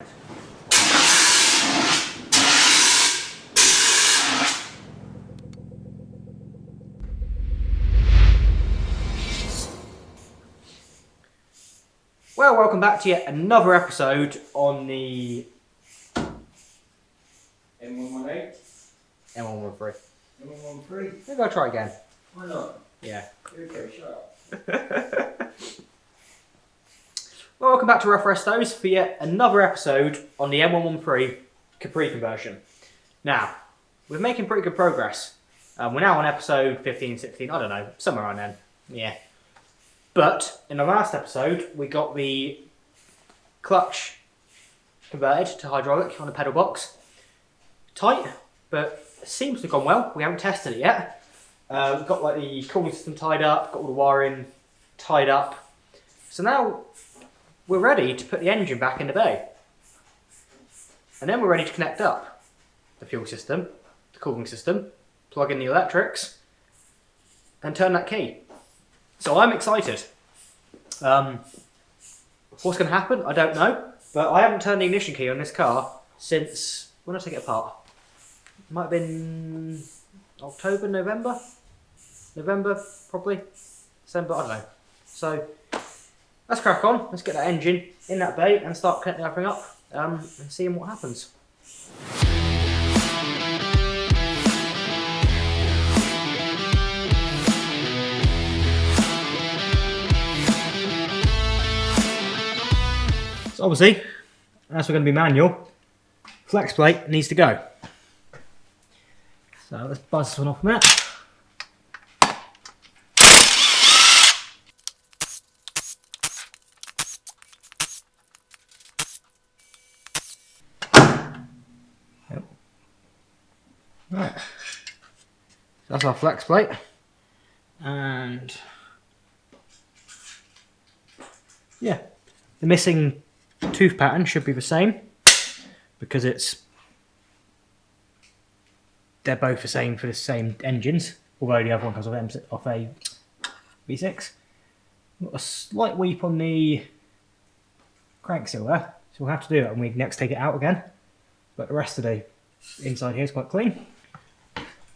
Well, welcome back to yet another episode on the M113? M113. M113? Maybe I'll try again. Why not? Yeah. Okay, shut up. Well, welcome back to Rough Restos for yet another episode on the M113 Capri conversion. Now, we're making pretty good progress. We're now on episode 15, 16, I don't know, somewhere around then. Yeah. But in the last episode, we got the clutch converted to hydraulic on the pedal box. Tight, but it seems to have gone well. We haven't tested it yet. We've got like the cooling system tied up, got all the wiring tied up. So now we're ready to put the engine back in the bay. And then we're ready to connect up the fuel system, the cooling system, plug in the electrics, and turn that key. So I'm excited. What's going to happen? I don't know. But I haven't turned the ignition key on this car since... when did I take it apart? It might have been October, November? November, probably. December, I don't know. So, let's crack on. Let's get that engine in that bay and start connecting everything up and seeing what happens. So obviously, as we're going to be manual, flex plate needs to go. So let's buzz this one off a minute. Yep. Right. So that's our flex plate. And yeah, the missing tooth pattern should be the same because they're both the same for the same engines, although the other one comes off a V6. Got a slight weep on the crank seal there, so we'll have to do it when we next take it out again. But the rest of the inside here is quite clean.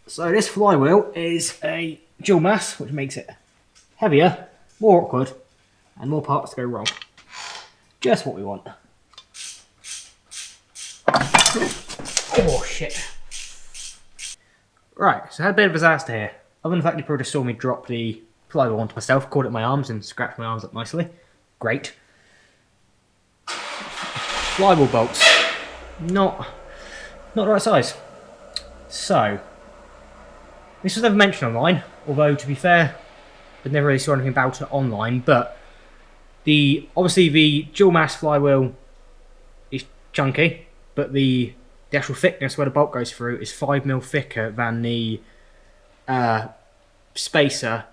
So this flywheel is a dual mass, which makes it heavier, more awkward, and more parts to go wrong. Just what we want. Oh shit. Right, so I had a bit of a disaster here. Other than the fact you probably just saw me drop the flywheel onto myself, caught it in my arms and scratched my arms up nicely. Great. Flywheel bolts. Not the right size. So, this was never mentioned online, although to be fair, I never really saw anything about it online, but obviously the dual mass flywheel is chunky, but the actual thickness where the bolt goes through is 5mm thicker than the spacer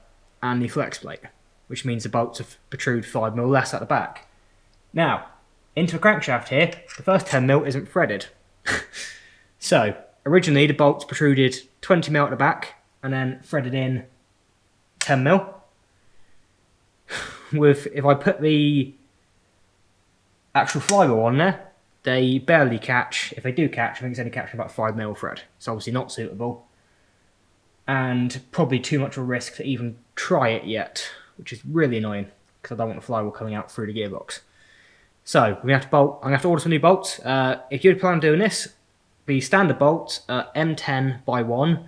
and the flex plate, which means the bolts protrude 5mm less at the back. Now, into the crankshaft here, the first 10mm isn't threaded. So, originally the bolts protruded 20mm at the back and then threaded in 10mm. If I put the actual flywheel on there, they barely catch. If they do catch, I think it's only catching about 5mm thread. It's obviously not suitable. And probably too much of a risk to even try it yet, which is really annoying because I don't want the flywheel coming out through the gearbox. So I'm going to have to order some new bolts. If you plan on doing this, the standard bolts are M10 by 1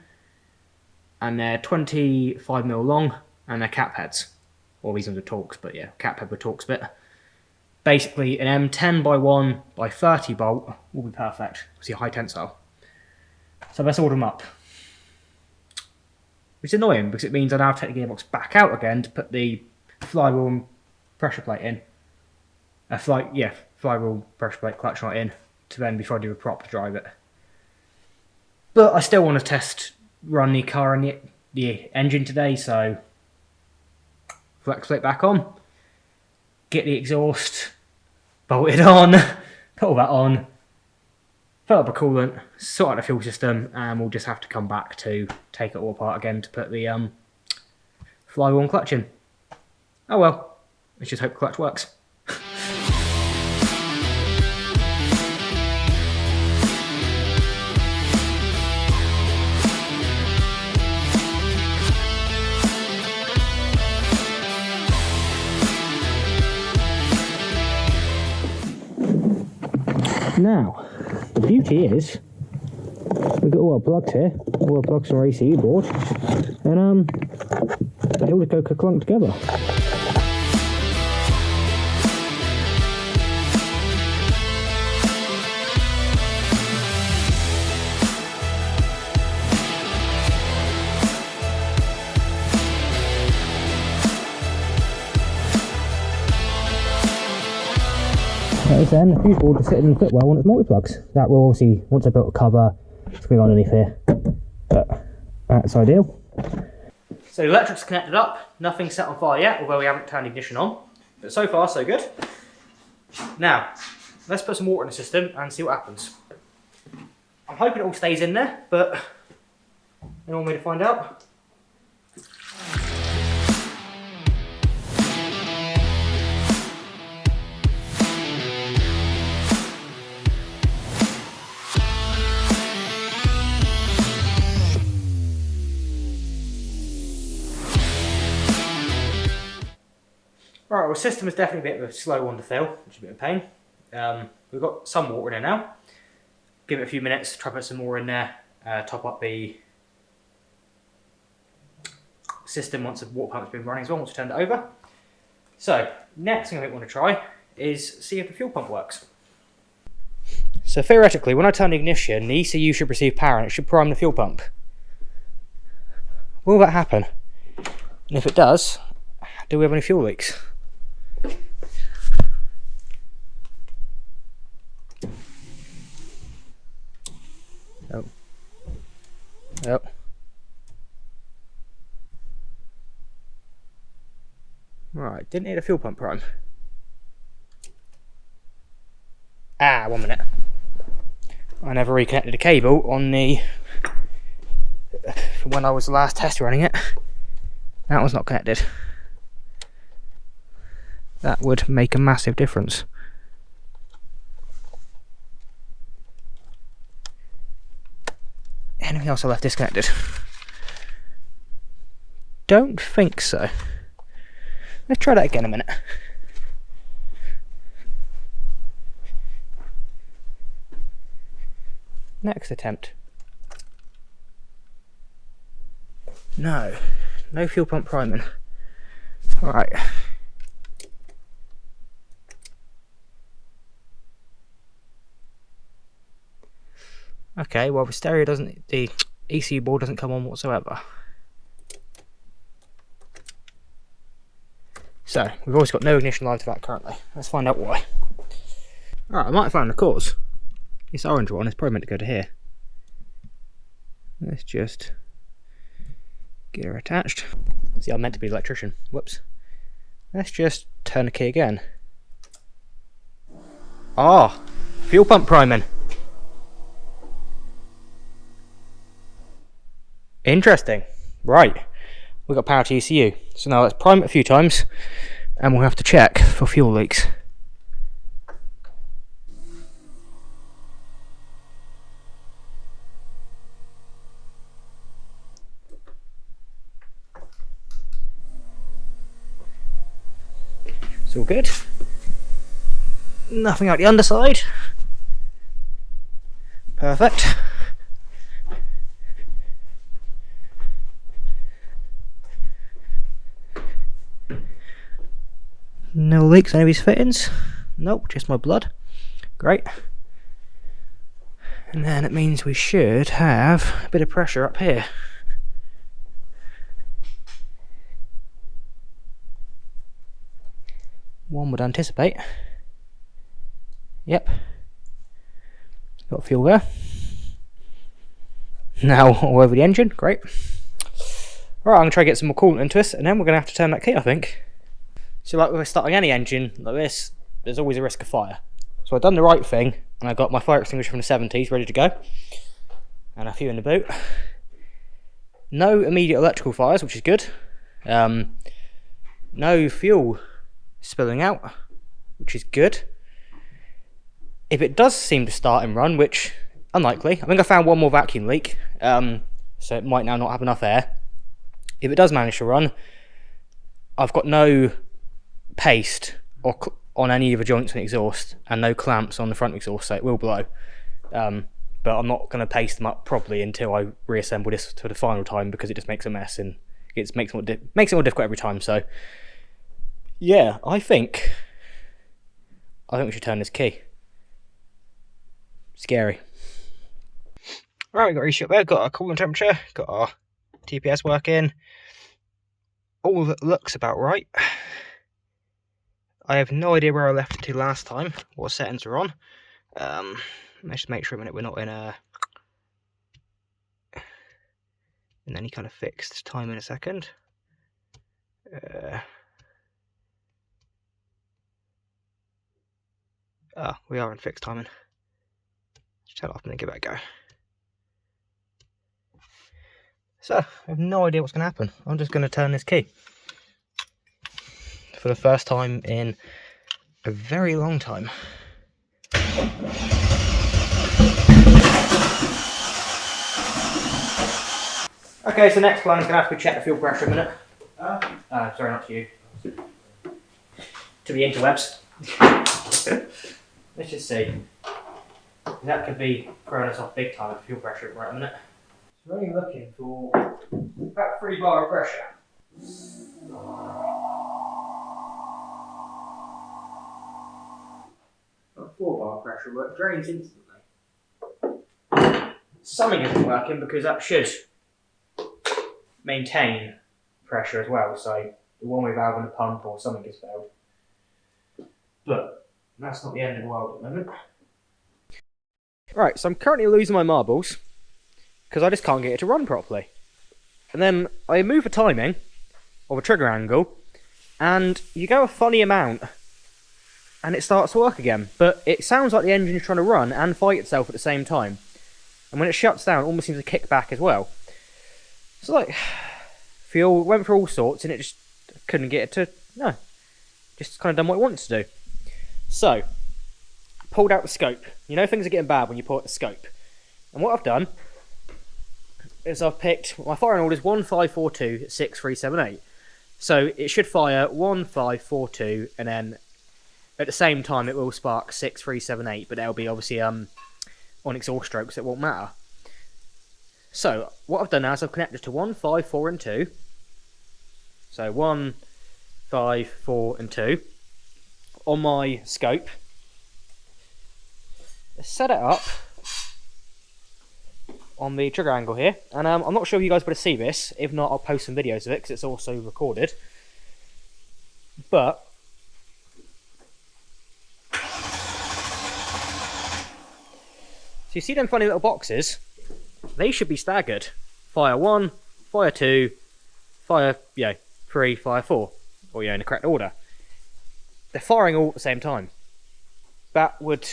and they're 25mm long and they're cap heads. Or these ones are Torx, but yeah, cap head with Torx bit. Basically, an M10 by 1 by 30 bolt will be perfect. See, high tensile. So let's order them up. Which is annoying because it means I now have to take the gearbox back out again to put the flywheel and pressure plate in. Flywheel, pressure plate, clutch right in to then before I do a prop to drive it. But I still want to run the car and the engine today, so flex plate back on, get the exhaust bolted on, put all that on, fill up a coolant, sort out the fuel system, and we'll just have to come back to take it all apart again to put the flywheel and clutch in. Oh well, let's just hope the clutch works. Now, the beauty is, we've got all our plugs here, all our plugs from our ECU board, and they all just go clunk together. Then the fuse board will sit and fit well on its multi-plugs. That will obviously, once I built a cover, spring underneath here, but that's ideal. So the electric's connected up, nothing's set on fire yet, although we haven't turned the ignition on, but so far so good. Now, let's put some water in the system and see what happens. I'm hoping it all stays in there, but you want me to find out? Right, well, the system is definitely a bit of a slow one to fill, which is a bit of a pain. We've got some water in there now. Give it a few minutes, try to put some more in there, top up the system once the water pump's been running as well, once we turn it over. So, next thing I want to try is see if the fuel pump works. So theoretically, when I turn the ignition, the ECU should receive power and it should prime the fuel pump. Will that happen? And if it does, do we have any fuel leaks? Oh. Oh. Right, didn't need a fuel pump prime. Ah, 1 minute. I never reconnected the cable on the when I was last test running it. That was not connected. That would make a massive difference. Anything else I left disconnected? Don't think so. Let's try that again a minute. Next attempt. No fuel pump priming. Alright. Okay, well the ECU board doesn't come on whatsoever. So, we've always got no ignition live to that currently. Let's find out why. Alright, I might have found the cause. This orange one is probably meant to go to here. Let's just get her attached. See, I'm meant to be an electrician. Whoops. Let's just turn the key again. Ah, fuel pump priming. Interesting. Right. We've got power to ECU. So now let's prime it a few times and we'll have to check for fuel leaks. It's all good. Nothing out the underside. Perfect. No leaks on any of these fittings. Nope, just my blood. Great. And then it means we should have a bit of pressure up here. One would anticipate. Yep. Got fuel there. Now all over the engine. Great. Alright, I'm going to try to get some more coolant into this and then we're going to have to turn that key, I think. So like when we're starting any engine like this, there's always a risk of fire. So I've done the right thing and I got my fire extinguisher from the 70s ready to go. And a few in the boot. No immediate electrical fires, which is good. No fuel spilling out, which is good. If it does seem to start and run, which unlikely, I think I found one more vacuum leak, so it might now not have enough air. If it does manage to run, I've got no paste or on any of the joints and exhaust, and no clamps on the front exhaust, so it will blow. But I'm not going to paste them up properly until I reassemble this for the final time, because it just makes a mess and it makes it more difficult every time. So yeah, I think we should turn this key. Scary. Right, we've got reset there, got our coolant temperature, got our TPS working. All that looks about right. I have no idea where I left it to last time, what settings are on. Let's just make sure a minute we're not in any kind of fixed time in a second. We are in fixed timing. Just turn it off and then give it a go. So, I have no idea what's going to happen. I'm just going to turn this key. For the first time in a very long time. Okay, so next plan is going to have to check the fuel pressure a minute. Sorry, not to you. To the interwebs. Let's just see. That could be throwing us off big time with fuel pressure right a minute. So we're only looking for about 3 bar of pressure. Not 4 bar pressure, but it drains instantly. Something isn't working because that should maintain pressure as well, so the one-way valve in the pump or something has failed. But that's not the end of the world at the moment. Right, so I'm currently losing my marbles because I just can't get it to run properly. And then I move the timing or the trigger angle, and you go a funny amount and it starts to work again. But it sounds like the engine is trying to run and fight itself at the same time. And when it shuts down, it almost seems to kick back as well. So like, fuel went through all sorts and it just couldn't get it to, no. Just kind of done what it wanted to do. So, pulled out the scope. You know things are getting bad when you pull out the scope. And what I've done is I've picked, my firing order is 1542-6378. So it should fire 1542 and then at the same time it will spark 6378, but that'll be obviously on exhaust strokes, it won't matter. So what I've done now is I've connected to 1, 5, 4 and 2. So 1, 5, 4 and 2 on my scope. Set it up on the trigger angle here, and I'm not sure if you guys will see this. If not, I'll post some videos of it because it's also recorded. But so you see them funny little boxes? They should be staggered. Fire 1, fire 2, fire 3, fire 4, or in the correct order. They're firing all at the same time. That would,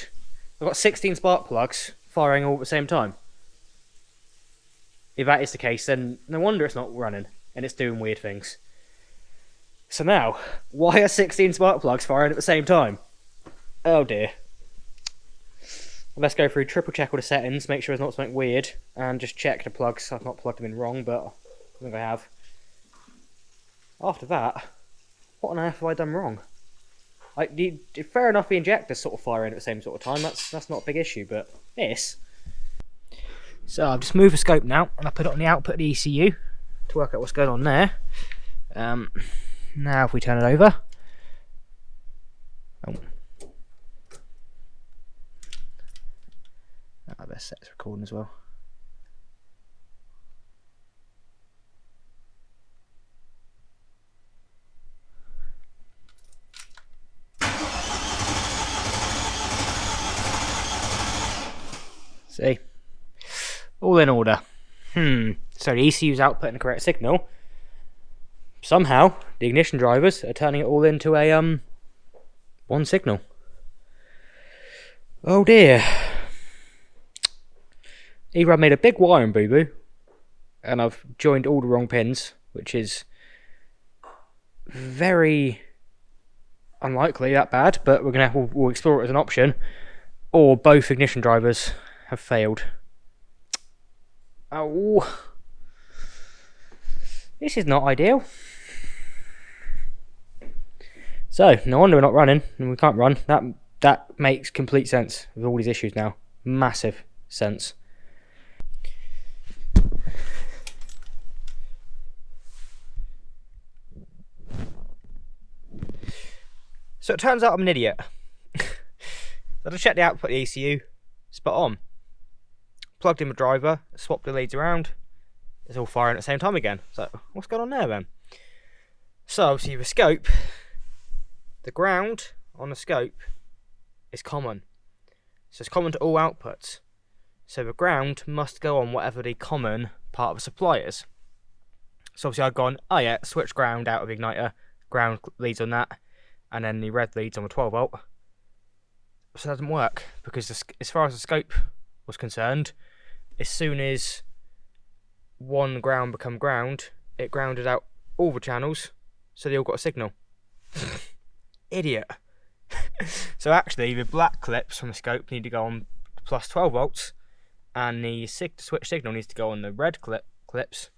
I've got 16 spark plugs firing all at the same time. If that is the case, then no wonder it's not running and it's doing weird things. So now, why are 16 spark plugs firing at the same time? Oh dear. Let's go through, triple check all the settings, make sure there's not something weird, and just check the plugs. I've not plugged them in wrong, but I think I have. After that, what on earth have I done wrong? Fair enough, the injector's sort of firing at the same sort of time, that's not a big issue, but this. So I've just moved the scope now, and I put it on the output of the ECU to work out what's going on there. Now if we turn it over. Oh. I better set this recording as well. See? All in order. So the ECU's outputting the correct signal. Somehow, the ignition drivers are turning it all into a one signal. Oh dear. Either I've made a big wiring boo-boo, and I've joined all the wrong pins, which is very unlikely that bad, but we'll explore it as an option, or both ignition drivers have failed. Oh, this is not ideal. So, no wonder we're not running, and we can't run. That makes complete sense with all these issues now. Massive sense. So it turns out I'm an idiot. I just checked the output of the ECU, spot on. Plugged in my driver, swapped the leads around, it's all firing at the same time again. So what's going on there then? So obviously the scope, the ground on the scope is common. So it's common to all outputs. So the ground must go on whatever the common part of the supply is. So obviously I've gone, oh yeah, switch ground out of the igniter, ground leads on that, and then the red leads on the 12 volt. So that doesn't work, because as far as the scope was concerned, as soon as one ground become ground, it grounded out all the channels, so they all got a signal. Idiot. So actually the black clips from the scope need to go on plus 12 volts, and the switch signal needs to go on the red clips.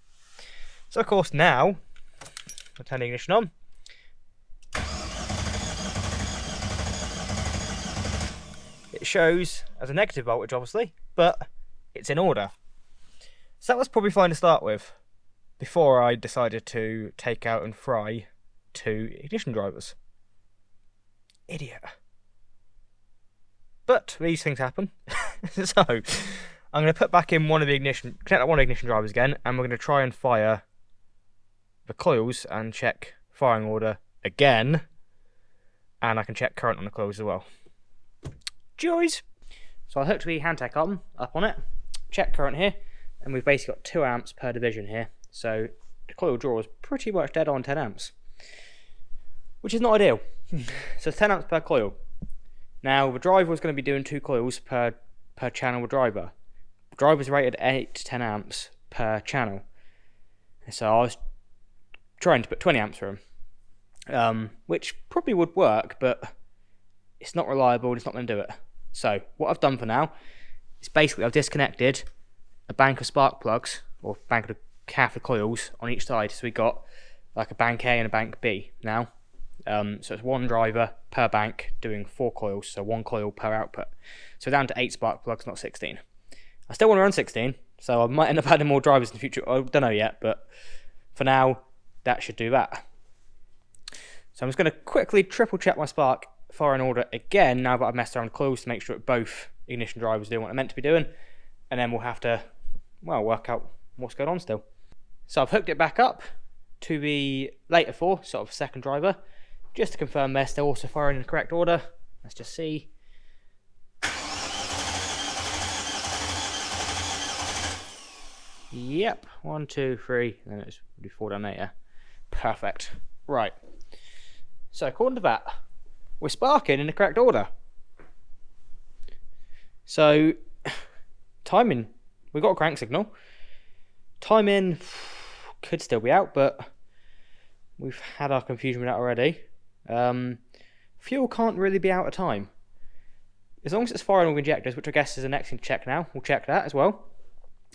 So of course now, I'll turn the ignition on. It shows as a negative voltage obviously, but it's in order. So that was probably fine to start with, before I decided to take out and fry 2 ignition drivers. Idiot. But these things happen. So I'm going to put back in connect that one of the ignition drivers again, and we're going to try and fire the coils and check firing order again, and I can check current on the coils as well. Joys! So I hooked the Handtech up on it, check current here, and we've basically got 2 amps per division here. So the coil draw is pretty much dead on 10 amps, which is not ideal. So 10 amps per coil. Now the driver was going to be doing 2 coils per channel with driver. The driver's rated 8 to 10 amps per channel. So I was trying to put 20 amps for him, which probably would work, but it's not reliable and it's not going to do it. So what I've done for now is basically I've disconnected a bank of spark plugs, or bank of half the coils on each side. So we got like a bank A and a bank B now. So it's 1 driver per bank doing 4 coils, so 1 coil per output. So down to 8 spark plugs, not 16. I still want to run 16, so I might end up adding more drivers in the future. I don't know yet, but for now, that should do that. So I'm just going to quickly triple check my spark firing order again, now that I've messed around with coils, to make sure that both ignition drivers are doing what they're meant to be doing, and then we'll have to, well, work out what's going on still. So I've hooked it back up to the later 4, sort of second driver, just to confirm they're still also firing in the correct order. Let's just see. Yep, 1, 2, 3, and then it's 4 down there, yeah. Perfect. Right. So according to that, we're sparking in the correct order. So, timing, we've got a crank signal. Timing could still be out, but we've had our confusion with that already. Fuel can't really be out of time. As long as it's firing all injectors, which I guess is the next thing to check now, we'll check that as well.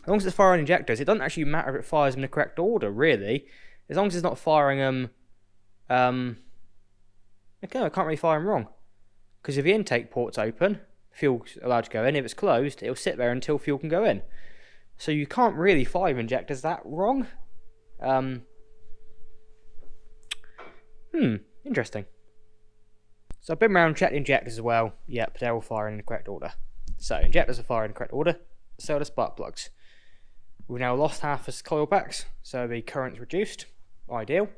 As long as it's firing injectors, it doesn't actually matter if it fires them in the correct order, really. As long as it's not firing them, okay, I can't really fire them wrong. Because if the intake port's open, fuel's allowed to go in. If it's closed, it'll sit there until fuel can go in. So you can't really fire injectors that wrong. Interesting. So I've been around, checked the injectors as well. Yep, they're all firing in the correct order. So injectors are firing in the correct order. So are the spark plugs. We've now lost half the coil packs, so the current's reduced. Ideal.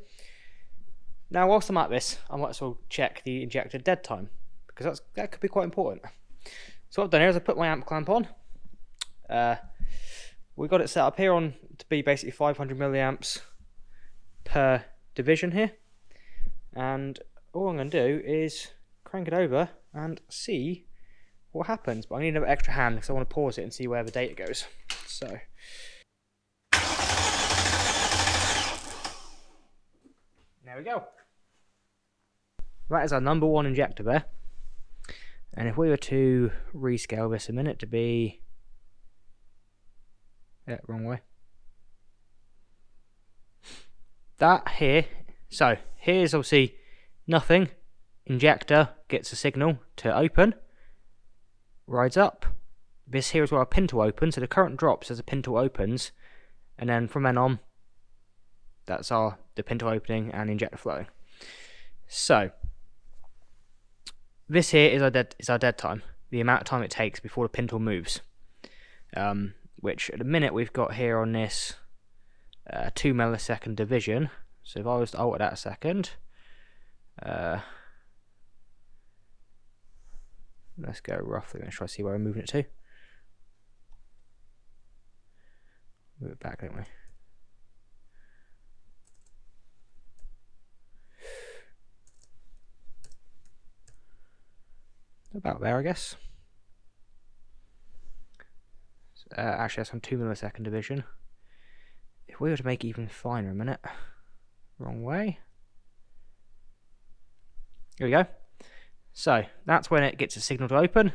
Now, whilst I'm at this, I might as well check the injector dead time, because that could be quite important. So what I've done here is I put my amp clamp on. We got it set up here on to be basically 500 milliamps per division here, and all I'm going to do is crank it over and see what happens. But I need an extra hand because I want to pause it and see where the data goes. So. There we go. That is our number 1 injector there. And if we were to rescale this a minute to be... Yeah, wrong way. That here... So, here's obviously nothing. injector gets a signal to open, rides up. This here is where our pin tool opens, so the current drops as the pin tool opens, and then from then on, that's the pin tool opening and injector flowing. So this here is our dead time, the amount of time it takes before the pin tool moves. Which at the minute we've got here on this 2 millisecond division. So if I was to alter that a second, let's go roughly. Let's try to see where we're moving it to. Move it back, don't we? About there, I guess. Actually, that's on 2 millisecond division. If we were to make it even finer a minute. Wrong way. Here we go. So, that's when it gets a signal to open,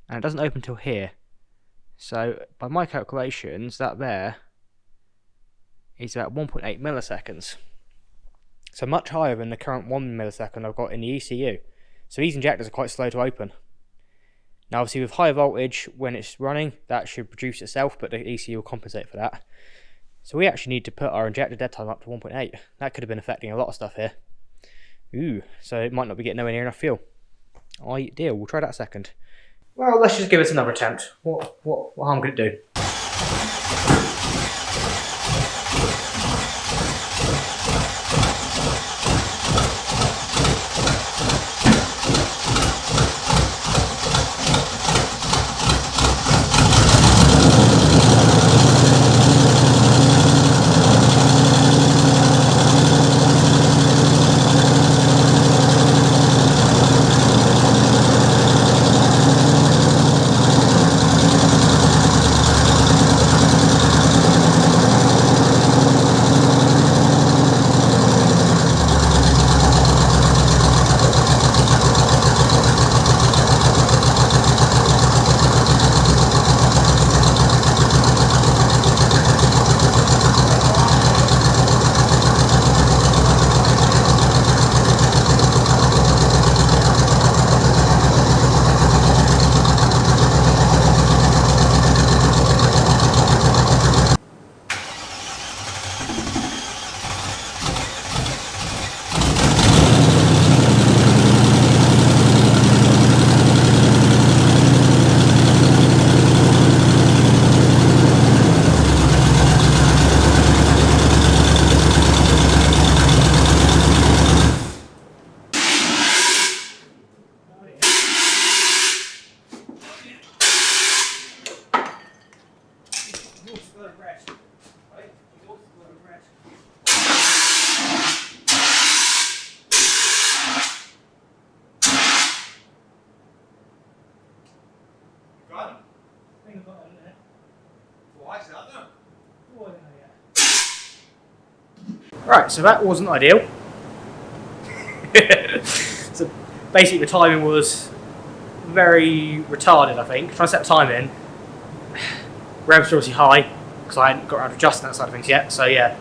and it doesn't open till here. So, by my calculations, that there is about 1.8 milliseconds. So much higher than the current 1 millisecond I've got in the ECU. So these injectors are quite slow to open. Now obviously with high voltage, when it's running, that should produce itself, but the ECU will compensate for that. So we actually need to put our injector dead time up to 1.8. That could have been affecting a lot of stuff here. Ooh, so it might not be getting nowhere near enough fuel. Ideal, we'll try that a second. Well, let's just give it another attempt. What harm could it do? Right, so that wasn't ideal. So basically the timing was very retarded, I think. Trying to set the time in. Revs were obviously high, because I hadn't got around to adjusting that side of things yet. So yeah,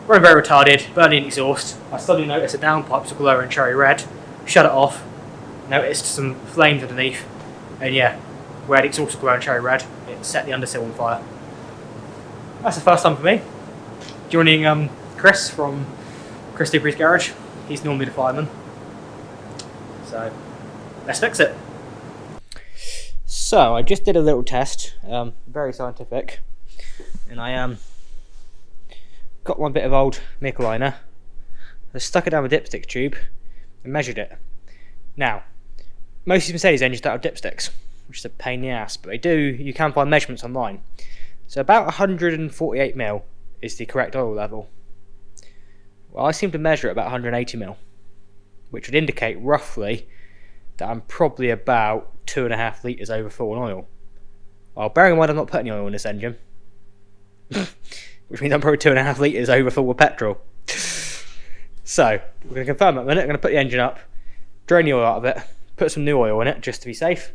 running very retarded, burning exhaust. I suddenly noticed the downpipes were glowing cherry red. Shut it off. Noticed some flames underneath. And yeah, where the exhaust was glowing cherry red, it set the undersill on fire. That's the first time for me. Joining Chris from Chris Dupree's garage. He's normally the fireman. So let's fix it. So I just did a little test, very scientific, and I got one bit of old nickel liner. I stuck it down the dipstick tube and measured it. Now, most of these Mercedes engines don't have dipsticks, which is a pain in the ass, but they do. You can find measurements online. So about 148 mil is the correct oil level. Well, I seem to measure at about 180 mil, which would indicate roughly that I'm probably about 2.5 litres over full on oil. Well, bearing in mind I'm not putting any oil in this engine, which means I'm probably 2.5 litres over full with petrol. So, we're going to confirm that in a minute. I'm going to put the engine up, drain the oil out of it, put some new oil in it just to be safe,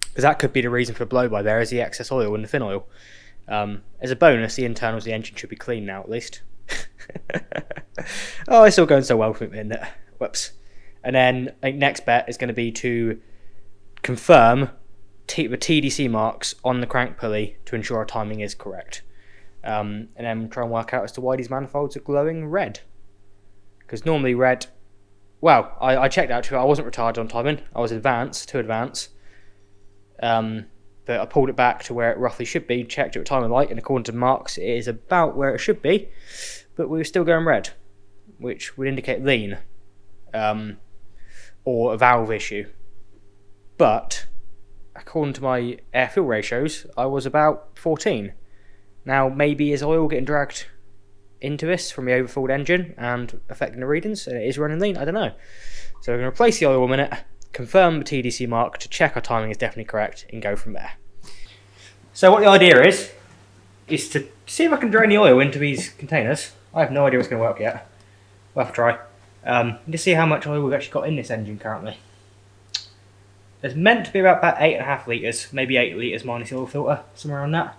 because that could be the reason for the blow-by there, is the excess oil in the fin oil. As a bonus, the internals of the engine should be clean now at least. Oh, it's all going so well for me, isn't it? Whoops. And then I think next bet is going to be to confirm the TDC marks on the crank pulley to ensure our timing is correct. And then try and work out as to why these manifolds are glowing red. Because normally red... Well, I checked out too. I wasn't retarded on timing. I was too advanced. But I pulled it back to where it roughly should be, checked it with timing light, and according to marks, it is about where it should be. But we were still going red, which would indicate lean, or a valve issue. But according to my air-fuel ratios, I was about 14. Now, maybe is oil getting dragged into this from the overfilled engine and affecting the readings, and it is running lean? I don't know. So we're going to replace the oil in a minute, confirm the TDC mark to check our timing is definitely correct, and go from there. So what the idea is to see if I can drain the oil into these containers. I have no idea what's going to work yet. We'll have to try. To see how much oil we've actually got in this engine currently. There's meant to be about 8.5 litres, maybe 8 litres minus the oil filter, somewhere around that.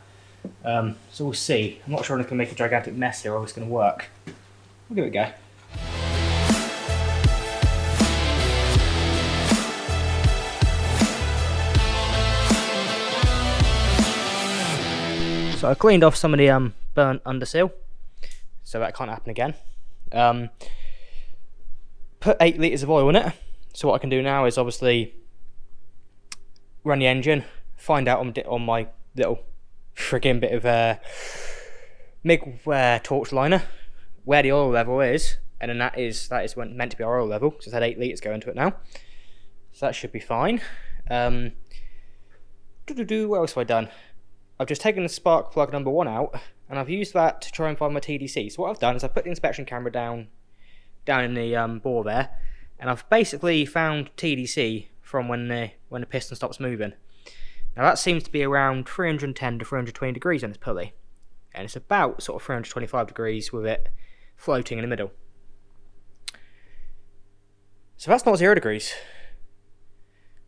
So we'll see. I'm not sure if I'm going to make a gigantic mess here or if it's going to work. We'll give it a go. So I cleaned off some of the burnt underseal, so that can't happen again. Put 8 litres of oil in it. So what I can do now is obviously run the engine, find out on my little friggin' bit of MIG torch liner where the oil level is, and then that is meant to be our oil level. So it's had 8 litres go into it now, so that should be fine. What else have I done? I've just taken the spark plug number 1 out, and I've used that to try and find my TDC. So what I've done is I've put the inspection camera down in the bore there, and I've basically found TDC from when the piston stops moving. Now that seems to be around 310 to 320 degrees on this pulley, and it's about sort of 325 degrees with it floating in the middle. So that's not 0 degrees.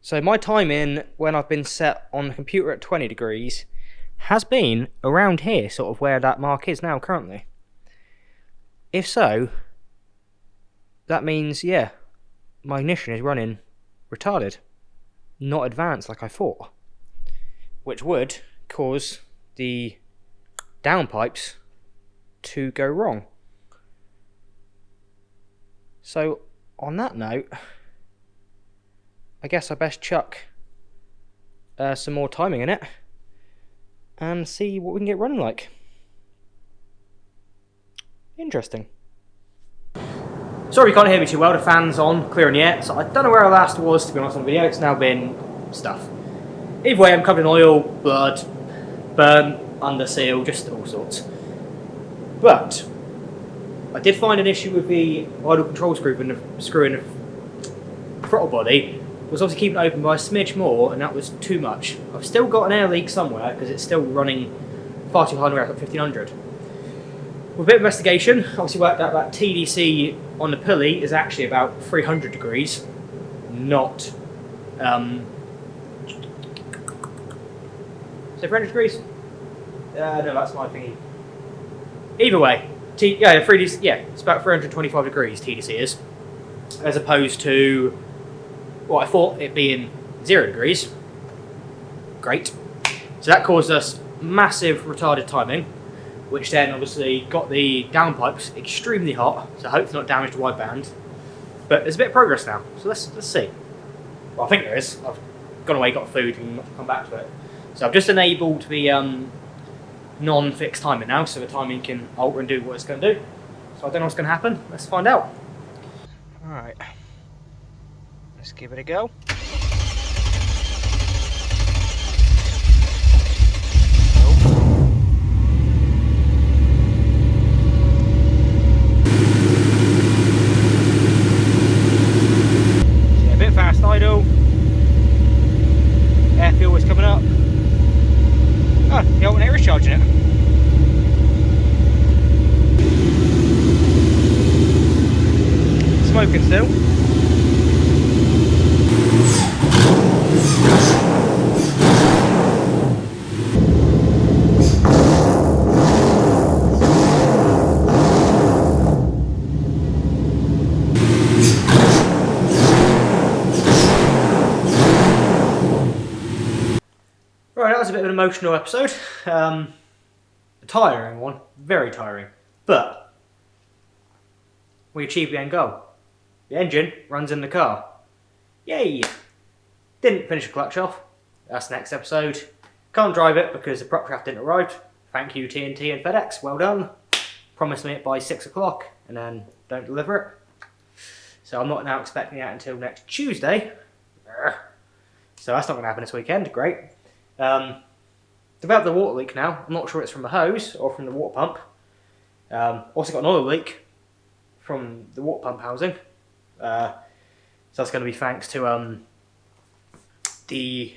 So my timing when I've been set on the computer at 20 degrees has been around here, sort of where that mark is now currently. If so, that means, yeah, my ignition is running retarded, not advanced like I thought, which would cause the downpipes to go wrong. So on that note, I guess I best chuck some more timing in it and see what we can get running like. Interesting. Sorry you can't hear me too well, the fan's on, clearing the air, so I don't know where I last was to be honest on the video. It's now been stuff. Either way, I'm covered in oil, blood, burn, underseal, just all sorts. But I did find an issue with the idle control screw in the throttle body. Was obviously keeping it open by a smidge more, and that was too much. I've still got an air leak somewhere because it's still running far too high on the rack at 1500. With a bit of investigation, obviously worked out that TDC on the pulley is actually about 300 degrees, not is it 300 degrees? No, that's my thingy. Either way, it's about 325 degrees TDC is, as opposed to what I thought it being 0 degrees. Great. So that caused us massive retarded timing, which then obviously got the downpipes extremely hot, so hopefully not damaged the wideband. But there's a bit of progress now, so let's see. Well, I think there is. I've gone away, got food, and not come back to it. So I've just enabled the non-fixed timing now, so the timing can alter and do what it's going to do. So I don't know what's going to happen. Let's find out. Alright. Let's give it a go. A bit fast idle. Air fuel is coming up. Oh, the alternator is charging it. Smoking still. Right, that was a bit of an emotional episode. A tiring one, very tiring. But we achieved the end goal. The engine runs in the car. Yay! Didn't finish the clutch off. That's next episode. Can't drive it because the prop shaft didn't arrive. Thank you TNT and FedEx, well done. Promised me it by 6 o'clock and then don't deliver it. So I'm not now expecting that until next Tuesday. So that's not going to happen this weekend, great. Developed the water leak now. I'm not sure it's from the hose or from the water pump. Also got an oil leak from the water pump housing. So that's going to be thanks to the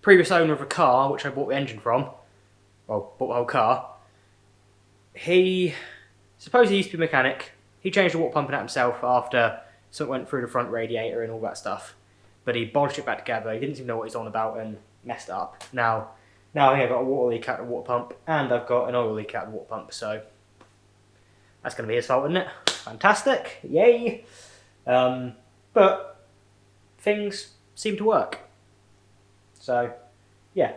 previous owner of a car, which I bought the engine from. Well, bought the whole car. He supposedly used to be a mechanic. He changed the water pump in that himself after something went through the front radiator and all that stuff. But he bodged it back together. He didn't even know what he's on about and messed it up. Now I think I've got a water leak out of the water pump and I've got an oil leak out of the water pump. So that's going to be his fault, isn't it? Fantastic. Yay. But things seem to work. So, yeah.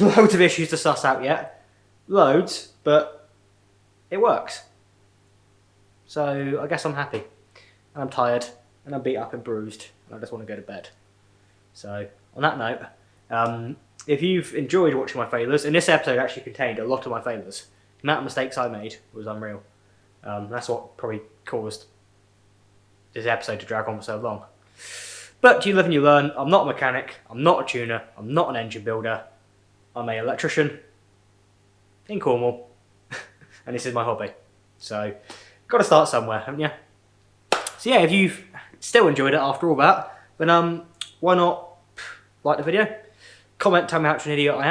Loads of issues to suss out yet. Loads, but it works. So I guess I'm happy. And I'm tired. And I'm beat up and bruised. And I just want to go to bed. So, on that note, if you've enjoyed watching my failures, and this episode actually contained a lot of my failures. The amount of mistakes I made was unreal. That's what probably caused this episode to drag on for so long. But you live and you learn. I'm not a mechanic. I'm not a tuner. I'm not an engine builder. I'm an electrician in Cornwall. And this is my hobby. So, got to start somewhere, haven't you? So yeah, if you've still enjoyed it after all that, then why not like the video? Comment, tell me how much of an idiot I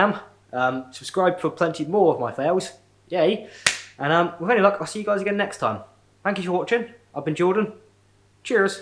am. Subscribe for plenty more of my fails. Yay. And with any luck, I'll see you guys again next time. Thank you for watching. I've been Jordan. Cheers.